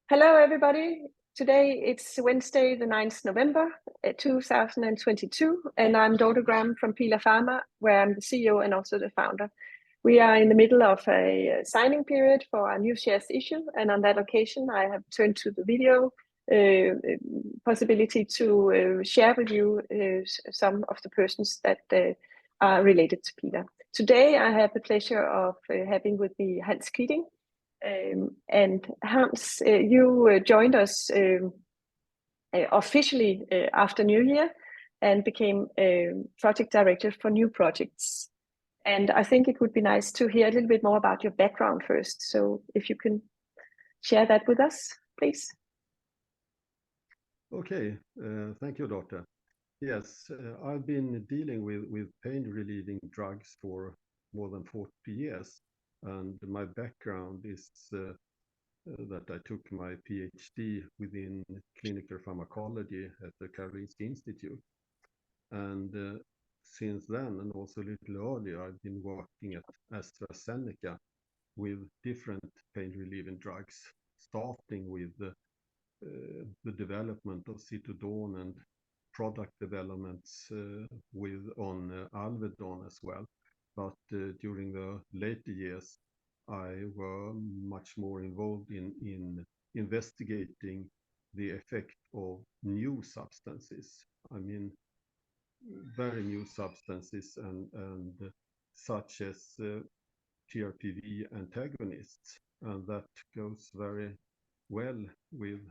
Hello, everybody. Today it's Wednesday, the 9th November 2022, and I'm Dorte X from PILA PHARMA, where I'm the CEO and also the founder. We are in the middle of a signing period for our new shares issue, and on that occasion, I have turned to the video possibility to share with you some of the persons that are related to PILA. Today, I have the pleasure of having with me Hans Quiding. And Hans, you joined us officially after New Year and became project director for new projects. And I think it would be nice to hear a little bit more about your background first. So if you can share that with us, please. Okay, thank you, Dorte. Yes, I've been dealing with pain relieving drugs for more than 40 years. And my background is that I took my PhD within clinical pharmacology at the Karolinska Institute. And since then, and also a little earlier, I've been working at AstraZeneca with different pain relieving drugs, starting with the development of Citodon and product developments on Alvedon as well. But during the later years, I were much more involved in investigating the effect of new substances. I mean, very new substances and such as TRPV antagonists. And that goes very well with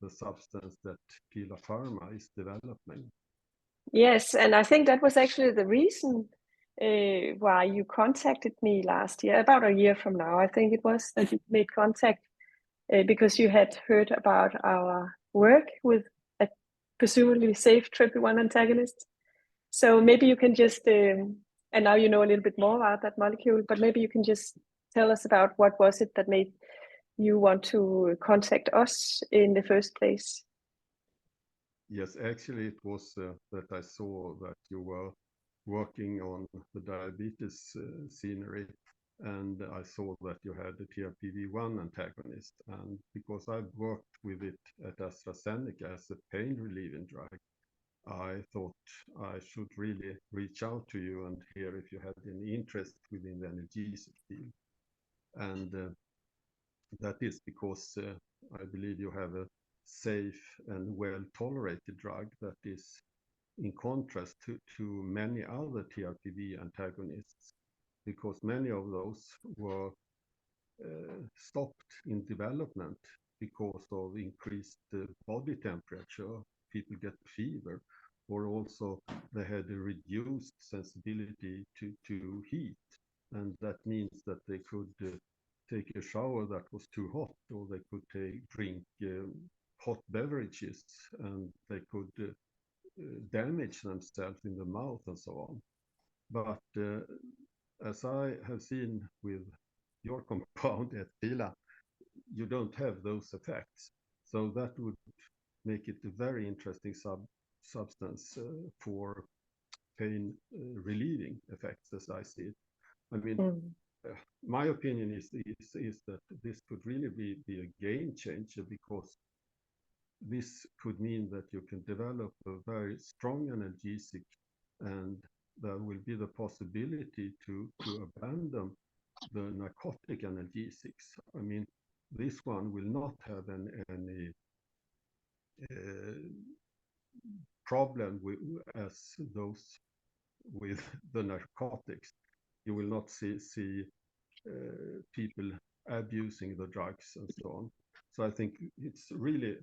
the substance that PILA PHARMA is developing. Yes, and I think that was actually the reason why you contacted me last year, about a year from now. I think it was that you made contact because you had heard about our work with a presumably safe TRPV1 antagonist. So maybe you can just, and now you know a little bit more about that molecule, but maybe you can just tell us about what was it that made you want to contact us in the first place. Yes, actually it was that I saw that you were working on the diabetes scenery, and I saw that you had a TRPV1 antagonist, and because I've worked with it at AstraZeneca as a pain relieving drug, I thought I should really reach out to you and hear if you had any interest within the analgesic field. And that is because I believe you have a safe and well-tolerated drug that is in contrast to many other TRPV antagonists, because many of those were stopped in development because of increased body temperature. People get fever, or also they had a reduced sensibility to heat. And that means that they could take a shower that was too hot, or they could drink hot beverages, and they could damage themselves in the mouth and so on. But as I have seen with your compound at PILA, you don't have those effects. So that would make it a very interesting substance for pain relieving effects, as I see it. I mean, my opinion is that this could really be a game changer, because this could mean that you can develop a very strong analgesic, and there will be the possibility to abandon the narcotic analgesics. I mean, this one will not have any problem as those with the narcotics. You will not see people abusing the drugs and so on. So I think it's really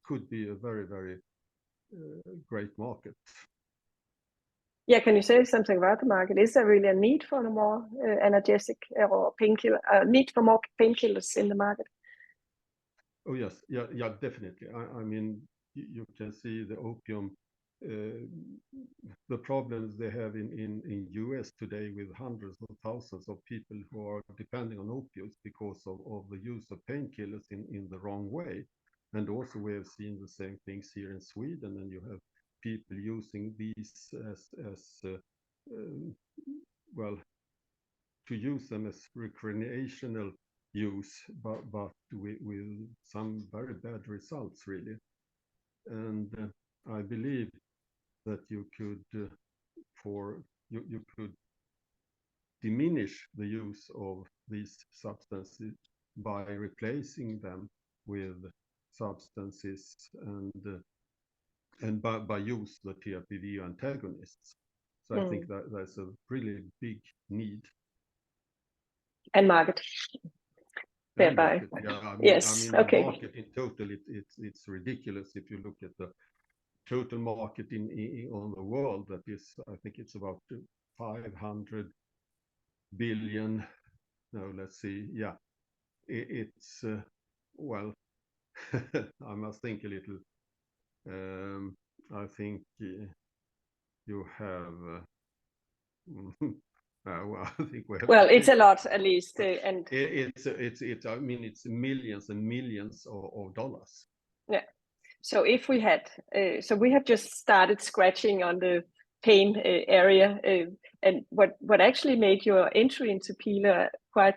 could be a very, very great market. Yeah, can you say something about the market? Is there really a need for more analgesic or painkiller? Need for more painkillers in the market? Oh yes, yeah, definitely. I mean, you can see the opium, the problems they have in US today, with hundreds of thousands of people who are depending on opioids because of the use of painkillers in the wrong way. And also we have seen the same things here in Sweden, and you have people using these as well, to use them as recreational use, but with some very bad results, really. And I believe that you could you could diminish the use of these substances by replacing them with substances and by use the TRPV antagonists. So I think that there's a really big need. And market. Thereby. Yeah, I mean, yes. Okay. The market in total, it's ridiculous if you look at the total market on the world. That is, I think it's about 500 billion. No, let's see. Yeah, it's well, I must think a little. I think you have. Well, I think we have. Well, it's a lot, at least, and it's. I mean, it's millions and millions of dollars. Yeah. So if we had, so we have just started scratching on the pain area, and what actually made your entry into PILA quite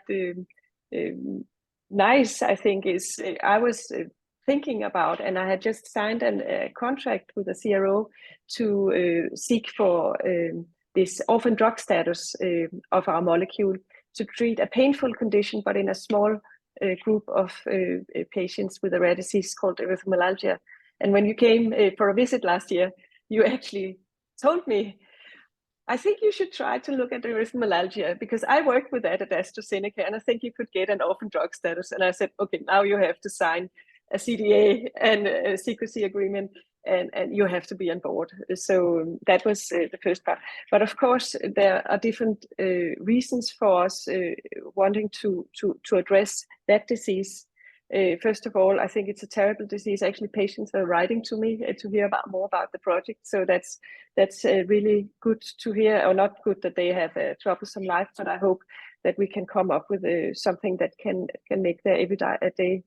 nice, I think, is I was thinking about, and I had just signed a contract with a CRO to seek for this orphan drug status of our molecule to treat a painful condition, but in a small group of patients with a rare disease called erythromelalgia. And when you came for a visit last year, you actually told me, I think you should try to look at erythromelalgia, because I worked with that at AstraZeneca, and I think you could get an orphan drug status. And I said, okay, now you have to sign a CDA and a secrecy agreement, and you have to be on board. So that was the first part. But of course, there are different reasons for us wanting to address that disease. First of all, I think it's a terrible disease. Actually, patients are writing to me to hear more about the project. So that's really good to hear, or not good that they have a troublesome life, but I hope that we can come up with something that can make their every day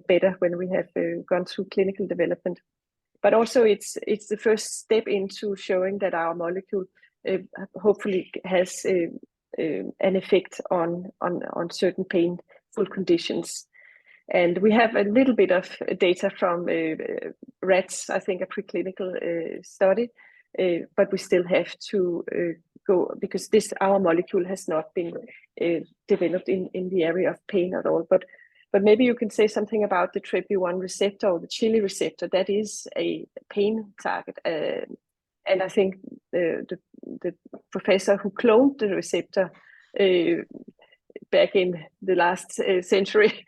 better when we have gone through clinical development. But also it's the first step into showing that our molecule hopefully has an effect on certain painful conditions. And we have a little bit of data from rats, I think a preclinical study, but we still have to go, because our molecule has not been developed in the area of pain at all. But maybe you can say something about the TRPV1 receptor, or the chili receptor. That is a pain target. And I think the professor who cloned the receptor back in the last century,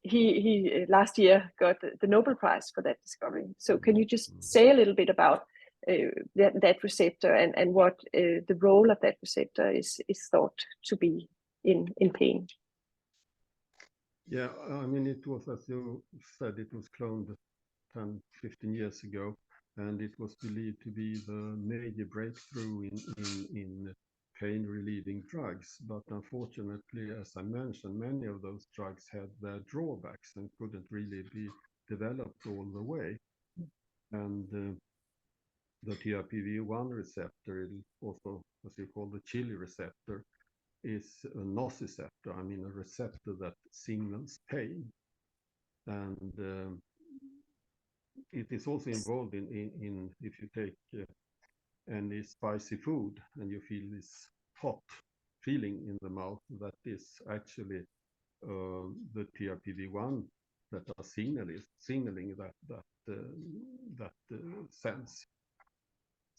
he last year got the Nobel Prize for that discovery. So can you just say a little bit about that receptor and what the role of that receptor is thought to be in pain? Yeah, I mean, it was, as you said, it was cloned 10, 15 years ago, and it was believed to be the major breakthrough in pain-relieving drugs. But unfortunately, as I mentioned, many of those drugs had their drawbacks and couldn't really be developed all the way. And the TRPV1 receptor, also as you call the chili receptor, is a nociceptor. I mean, a receptor that signals pain. And it is also involved in if you take any spicy food and you feel this hot feeling in the mouth, that is actually the TRPV1 that are signaling that sense.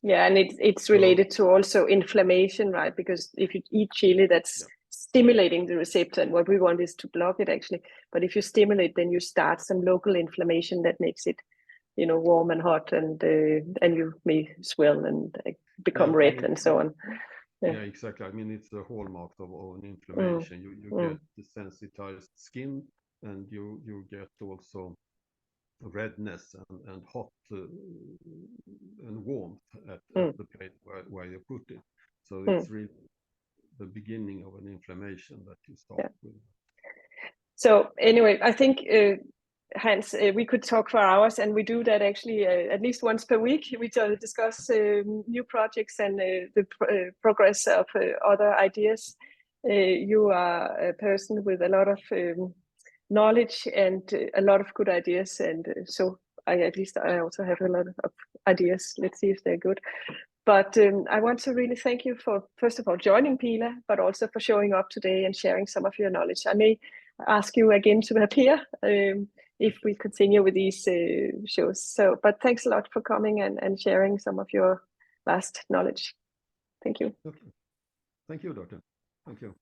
Yeah, and it's related to also inflammation, right? Because if you eat chili, that's stimulating the receptor, and what we want is to block it, actually. But if you stimulate, then you start some local inflammation that makes it, warm and hot, and you may swell and become red and so on. Yeah, exactly. I mean, it's the hallmark of an inflammation. You get the sensitized skin, and you get also redness and hot and warmth at the place where you put it. So it's really the beginning of an inflammation that you start with. So anyway, I think Hans, we could talk for hours, and we do that actually at least once per week. We discuss new projects and the progress of other ideas. You are a person with a lot of knowledge and a lot of good ideas, and so I also have a lot of ideas. Let's see if they're good. But I want to really thank you for, first of all, joining PILA, but also for showing up today and sharing some of your knowledge. I may ask you again to appear if we continue with these shows. So, but thanks a lot for coming and sharing some of your vast knowledge. Thank you. Okay. Thank you, Doctor. Thank you.